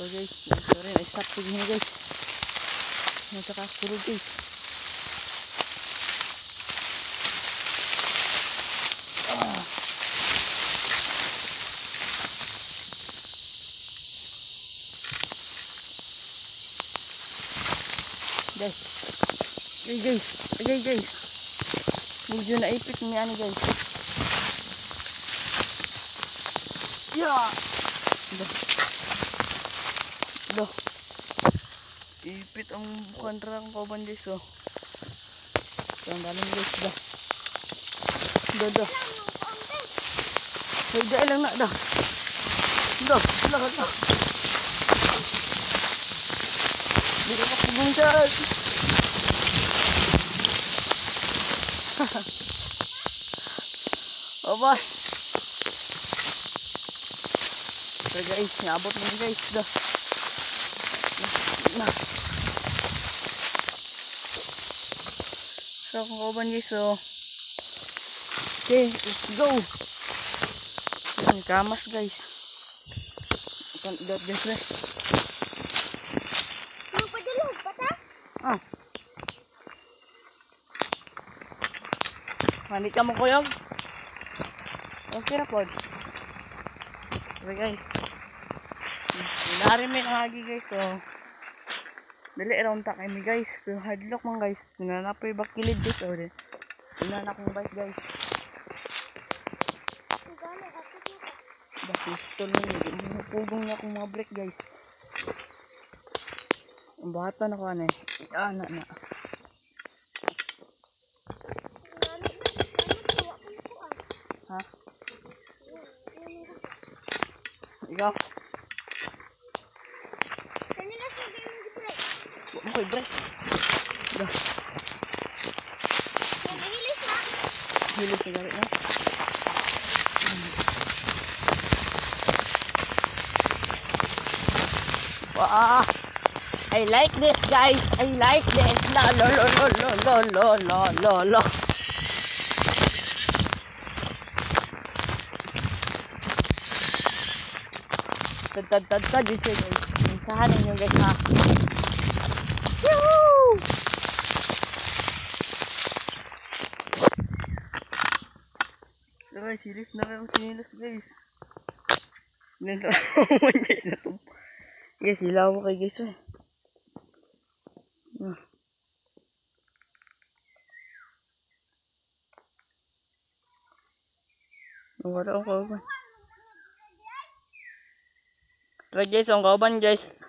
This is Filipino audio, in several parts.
So guys, sorry na stop ko gini guys. Nakakakulog guys. Guys, medyo naipit niya ano guys. Doh. Ipit ang kontra ng kauban guys oh. So ang dalim guys dah. Doh. Higda lang na dah. Doh, lahat na. Dito pa kubungkas. Bye. So guys, naabot mo guys dah. So kung kauban guys so. Okay, let's go. Ang kamas guys. Ikan idot guys eh. Magpadulog pa ta? Mandi ka mo kuyog. Okay na po. Okay guys. Narin may nangagi guys so. Dali around ta kami guys. Pero hadlock man guys. Nananapoy bakilid guys. O din. Inanak ng bike guys. Pistol na yun. Pugong niya akong mga brake guys. Ang bata na ko ano eh. Na. Ha? Ikaw? Kanina sabi yung brake. Huwag mo ko'y brake. Hilis na. Hilis na gari na. Wow. I like this guys. I like this. Lo. Tad dito guys. Sahanin nyo guys ha. Woo! So guys, silis na kayo sinilas guys. Ganito naman guys na ito. Guys, ilaw ko kay guys eh. Wala ako kauban. Tara guys, ang kauban guys.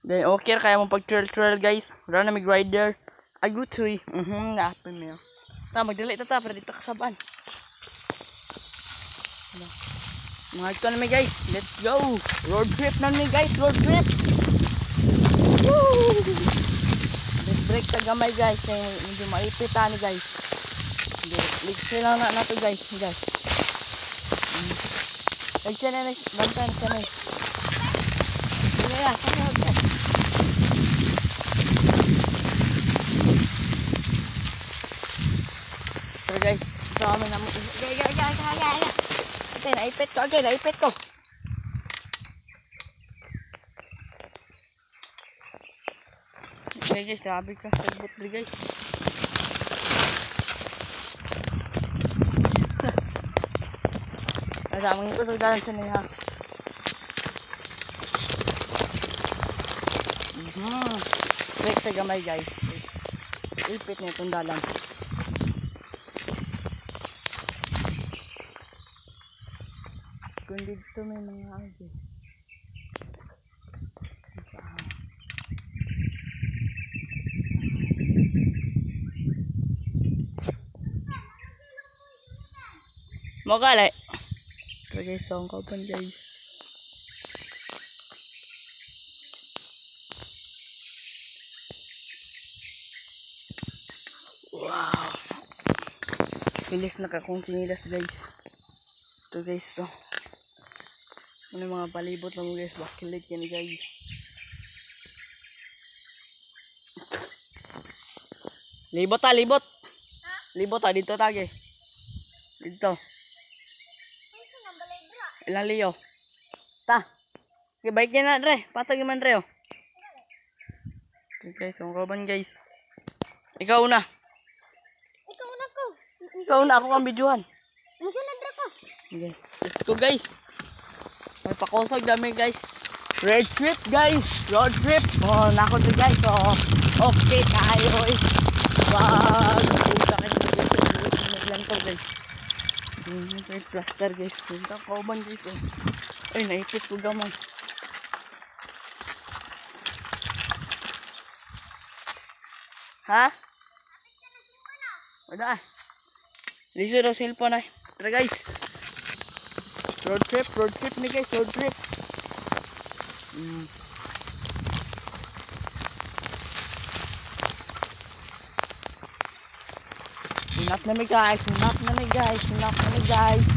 Then okay kaya mo pag trail guys. Wala na may rider. Agutoy. Naapin mo yun. Magdala ito ta, pero dito kasabaan. Mga ito namin guys. Let's go. Road trip namin guys. Road trip. Woo! Let's break sa gamay guys. Hindi maipit ni guys. Ligsi lang na ito guys. Ligsi na bantan ka na. Sige na. So guys. Ito kami na mo. Naipit ko. Okay guys, sabi ka sa butri guys. Nasamang ito sa dalan sa niya. Break sa gamay guys. Ipit na itong dalan. Kung dito may mga agi. Magalay. So guys, ang kauban guys. Wow. Bilis na kakong sinilas guys. Ito guys, so. Ano yung mga palibot lang guys, bakilit yan guys. Libot. Libot dito tage. Dito. Ilang liyo? Ta. Okay, balik niya na, Dre. Patag naman, Dre, oh. Okay, guys. Ang kauban, guys. Ikaw na. Ikaw na ko. Ikaw na. Ako kang videohan. Musunod na ko. Okay. Let's go, guys. May pakusog dami, guys. Road trip, guys. Road trip. Oh, nako to, guys. Oh, okay tayo, eh. Wag. Punta kayo, guys. Naglan to, guys. May plaster, guys. Punta kauban, guys. Oh. Ay, naipit ko gamay. Ha? Wala ah. Liso daw cellphone ay. Tara guys. Road trip ni guys, road trip. Sinap na mi guys, sinap na mi guys, sinap na mi guys.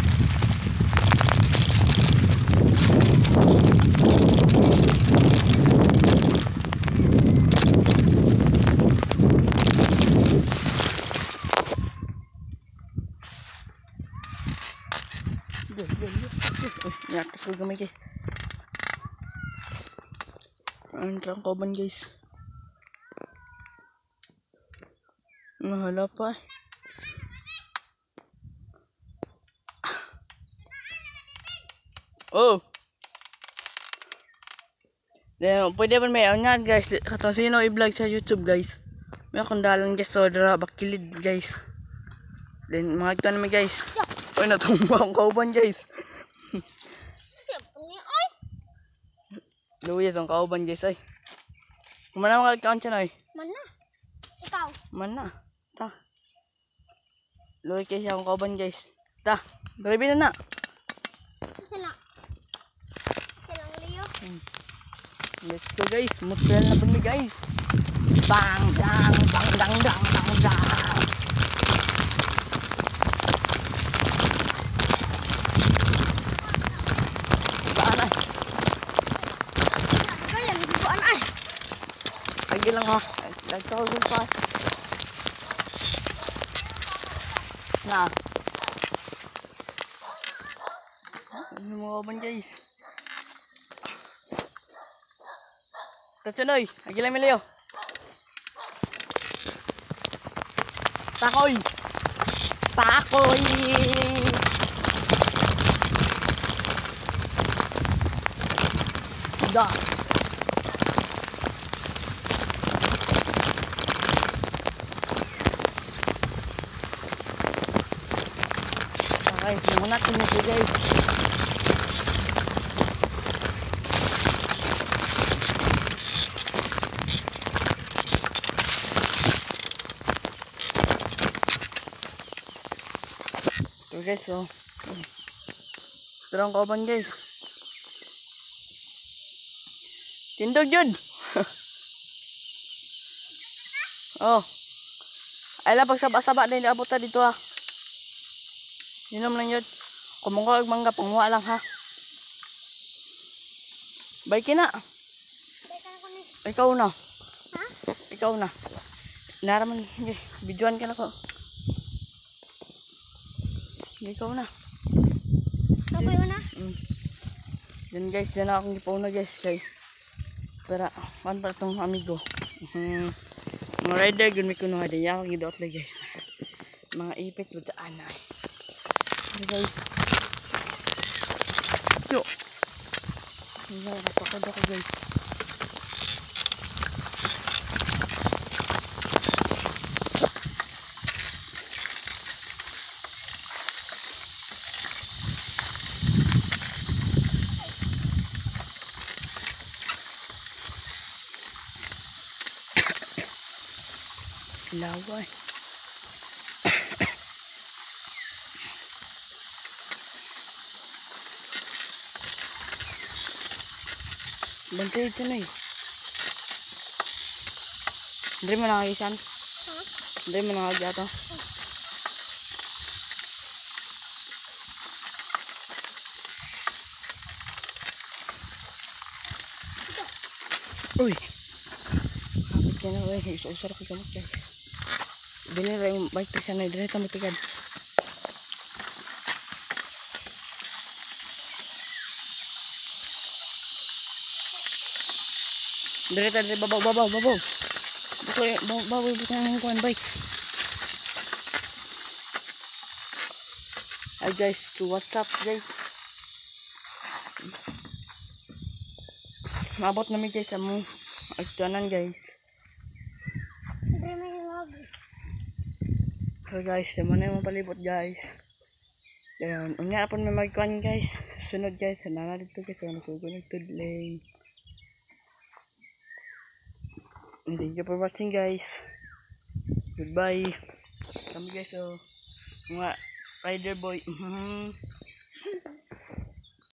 Nyakas ko gamay guys. Ang trangkoban guys. Nahala pa. Oh. Then, pwede pa may nga guys. Katong sino i-vlog sa YouTube guys. May akong dalan guys. So, dara bakilid guys. Then, mga ito naman guys. Uy, natumba ang kauban guys. Luwis ang kauban guys ay. Kumana mga kaon siya na ay. Mana? Ikaw. Mana? Ta. Luwis kayo siya ang kauban guys. Ta. Grabe na na. Sana. Silang Leo. Let's go guys. Mutual na bumi guys. Bang, dang, bang, dang, dang, bang, dang. Lagi lang ha. Nagtawag pa. Na. Ano mga kaban guys? Tatsunoy. Lagi lang Leo. Takoy. Takoy. Da. Guys, muna tingin ko guys. So guys, so terang kauban guys. Tindog yun. Oh. Ay lang pagsaba-saba din abot ta dito ha. Inom lang yun. Kumungkog mangga, panguha lang ha. Bye na. Ikaw na. Ha? Ikaw na. Naraman, videoan ka na ko. Ikaw na. Ako yun na. Yan guys, yan akong ipaw na guys. Kay. Pero, kan pa itong amigo. Mga rider, gun may kunuha din. Yan akong idot lang guys. Mga ipit, lutaan na eh. Guys. Yo. Hindi na napakad ako guys. Laway. Bantay ito na eh. Hindi mo nakagisan? Hindi mo nakagya ito? Uy! Kapit ka na uy. Usar ko gamot guys. Dili rin yung bike pa siya na. Dili ito matigad. Dire babaw. Babaw ng kuan bike. Hi guys, so what's up guys? Maabot namin guys sa mo. Agtanan guys. Hindi may log. So guys, naman na yung palibot guys. Ayan, unya pun may magkuhan guys. Sunod guys, sana dito guys, sana sugunod tudlay. Thank you for watching guys. Goodbye. Kami guys, so mga rider boy.